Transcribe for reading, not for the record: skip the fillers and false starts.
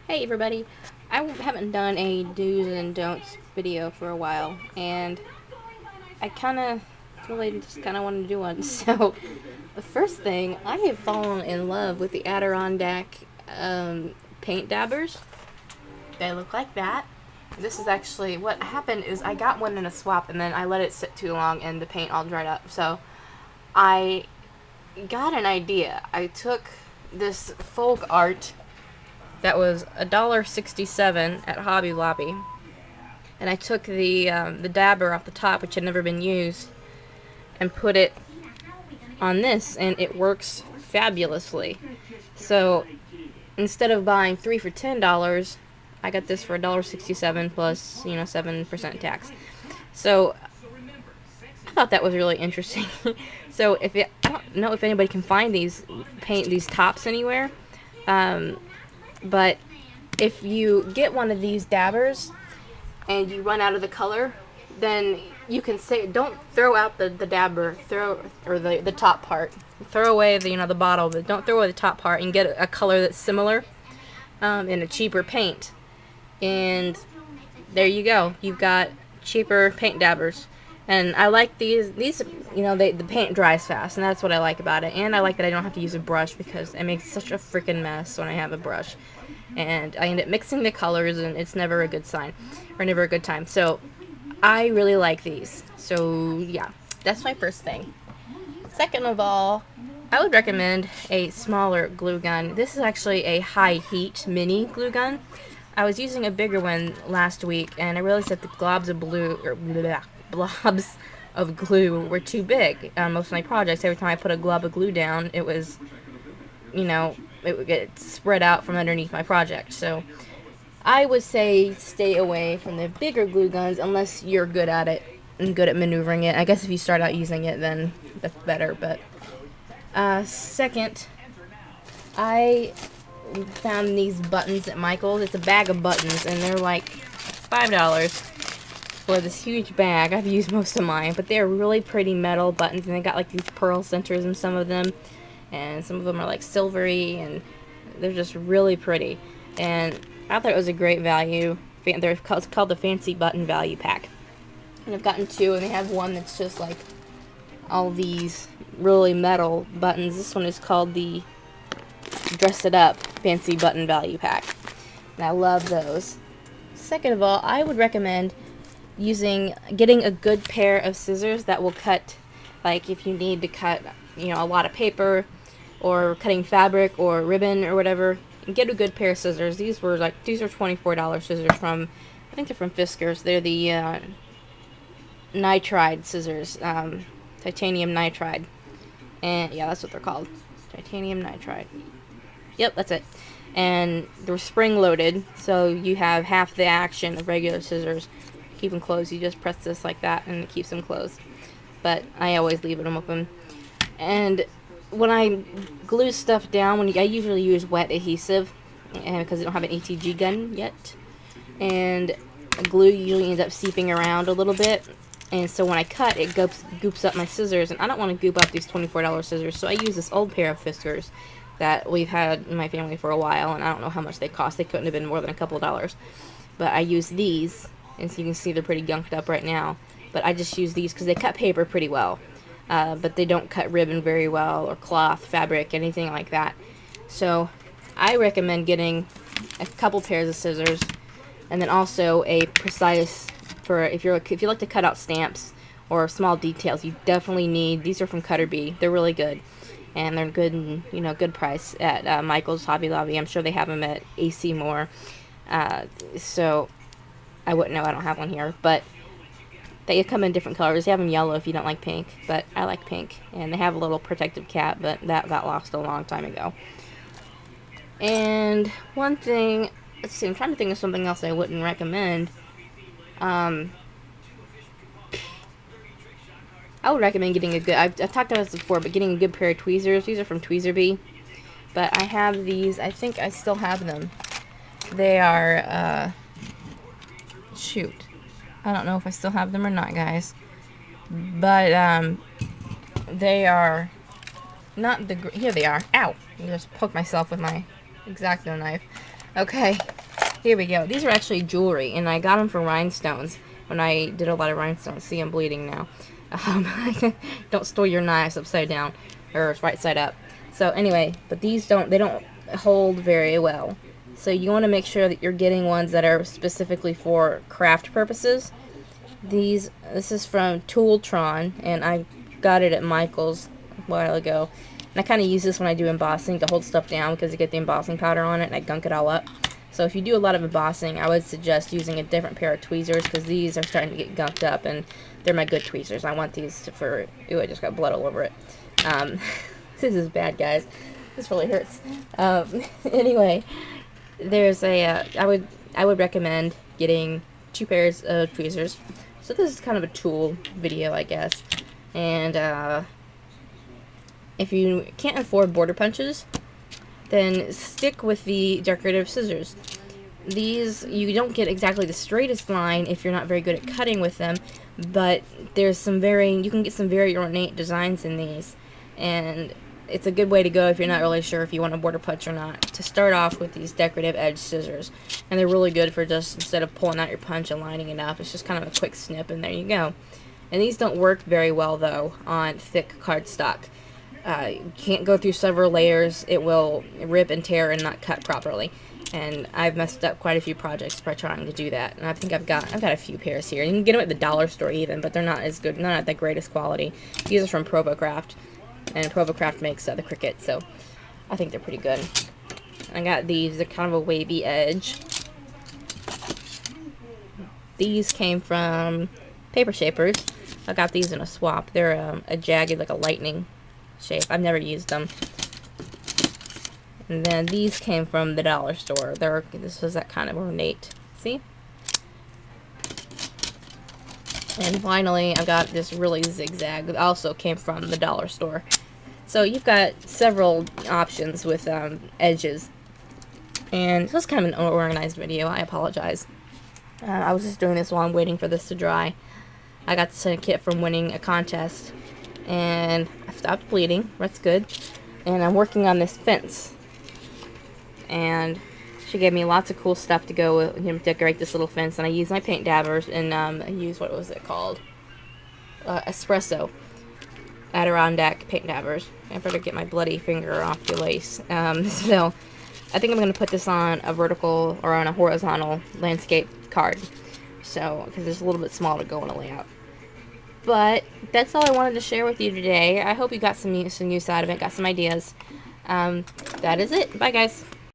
Hey everybody, I haven't done a do's and don'ts video for a while, and I really just kind of wanted to do one. So, the first thing, I have fallen in love with the Adirondack paint dabbers. They look like that. This is actually, what happened is I got one in a swap and then I let it sit too long and the paint all dried up. So, I got an idea. I took this folk art that was $1.67 at Hobby Lobby, and I took the dabber off the top, which had never been used, and put it on this, and it works fabulously. So instead of buying 3 for $10, I got this for $1.67 plus 7% tax. So I thought that was really interesting. So I don't know if anybody can find these tops anywhere. But if you get one of these dabbers and you run out of the color, then you can say, don't throw out the dabber, or the top part. Throw away the bottle, but don't throw away the top part and get a color that's similar in a cheaper paint. And there you go. You've got cheaper paint dabbers. And I like these, the paint dries fast, and that's what I like about it. And I like that I don't have to use a brush because it makes such a freaking mess when I have a brush. And I end up mixing the colors, and it's never a good sign, or never a good time. So I really like these. So yeah, that's my first thing. Second of all, I would recommend a smaller glue gun. This is actually a high heat mini glue gun. I was using a bigger one last week, and I realized that the blobs of glue were too big on most of my projects. Every time I put a glob of glue down, it was, it would get spread out from underneath my project. So I would say stay away from the bigger glue guns unless you're good at it and good at maneuvering it. I guess if you start out using it, then that's better. But second, I found these buttons at Michael's. It's a bag of buttons, and they're like $5 for this huge bag. I've used most of mine, but they're really pretty metal buttons, and they got like these pearl centers in some of them, and some of them are like silvery, and they're just really pretty. And I thought it was a great value. It's called the Fancy Button Value Pack, and I've gotten two, and they have one that's just like all these really metal buttons. This one is called the Dress It Up Fancy Button Value Pack, and I love those. Second of all, I would recommend getting a good pair of scissors that will cut, like if you need to cut a lot of paper or cutting fabric or ribbon or whatever, get a good pair of scissors. These are $24 scissors from, I think they're from Fiskars. They're the nitride scissors, titanium nitride, and yeah, that's what they're called, titanium nitride. Yep, that's it. And they're spring loaded, so you have half the action of regular scissors. Keep them closed. You just press this like that and it keeps them closed, but I always leave them open. And when I glue stuff down, I usually use wet adhesive, and because I don't have an ATG gun yet, and glue usually ends up seeping around a little bit, and so when I cut, it goops up my scissors, and I don't want to goop up these $24 scissors, so I use this old pair of Fiskars that we've had in my family for a while, and I don't know how much they cost. They couldn't have been more than a couple of dollars, but I use these, and so you can see they're pretty gunked up right now, but I just use these because they cut paper pretty well. But they don't cut ribbon very well, or cloth, fabric, anything like that. So I recommend getting a couple pairs of scissors, and then also a precise, if you like to cut out stamps or small details, you definitely need. These are from Cutter Bee. They're really good, and they're good, good price at Michael's, Hobby Lobby. I'm sure they have them at AC Moore. So I wouldn't know. I don't have one here, but they come in different colors. They have them yellow if you don't like pink, but I like pink. And they have a little protective cap, but that got lost a long time ago. And one thing, let's see, I'm trying to think of something else I wouldn't recommend. I would recommend getting a good, I've talked about this before, but getting a good pair of tweezers. These are from Tweezerbee. But I have these, I think I still have them. They are, shoot. I don't know if I still have them or not, guys. But, they are not here they are. Ow! I just poked myself with my X-Acto knife. Okay. Here we go. These are actually jewelry, and I got them from Rhinestones when I did a lot of rhinestones. See, I'm bleeding now. Don't store your knives upside down, or right side up. So anyway, but these they don't hold very well. So you want to make sure that you're getting ones that are specifically for craft purposes. This is from Tooltron, and I got it at Michael's a while ago. And I kind of use this when I do embossing to hold stuff down because you get the embossing powder on it and I gunk it all up. So if you do a lot of embossing, I would suggest using a different pair of tweezers because these are starting to get gunked up and they're my good tweezers. I want these for... Ooh, I just got blood all over it. This is bad, guys. This really hurts. Anyway, there's a... I would recommend getting 2 pairs of tweezers. So this is kind of a tool video, I guess. And if you can't afford border punches, then stick with the decorative scissors. These, you don't get exactly the straightest line if you're not very good at cutting with them, but there's you can get some very ornate designs in these, and it's a good way to go if you're not really sure if you want a border punch or not, to start off with these decorative edge scissors. And they're really good for just, instead of pulling out your punch and lining it up, it's just kind of a quick snip and there you go. And these don't work very well though on thick cardstock. You can't go through several layers, it will rip and tear and not cut properly. And I've messed up quite a few projects by trying to do that. And I think I've got a few pairs here. You can get them at the dollar store even, but they're not as good, not at the greatest quality. These are from Provocraft, and Provocraft makes the Cricut, so I think they're pretty good. I got these, they're kind of a wavy edge. These came from Paper Shapers. I got these in a swap. They're a jagged, like a lightning shape. I've never used them. And then these came from the dollar store. This was that kind of ornate. See? And finally, I got this really zigzag that also came from the dollar store. So you've got several options with edges. And this was kind of an unorganized video. I apologize. I was just doing this while I'm waiting for this to dry. I got this kit from winning a contest. And I stopped bleeding. That's good. And I'm working on this fence. And she gave me lots of cool stuff to go with, decorate this little fence. And I used my paint dabbers and I used, what was it called? Espresso Adirondack paint dabbers. I better get my bloody finger off the lace. So I think I'm going to put this on a vertical or on a horizontal landscape card. So, because it's a little bit small to go in a layout. But that's all I wanted to share with you today. I hope you got some use out of it, got some ideas. That is it. Bye, guys.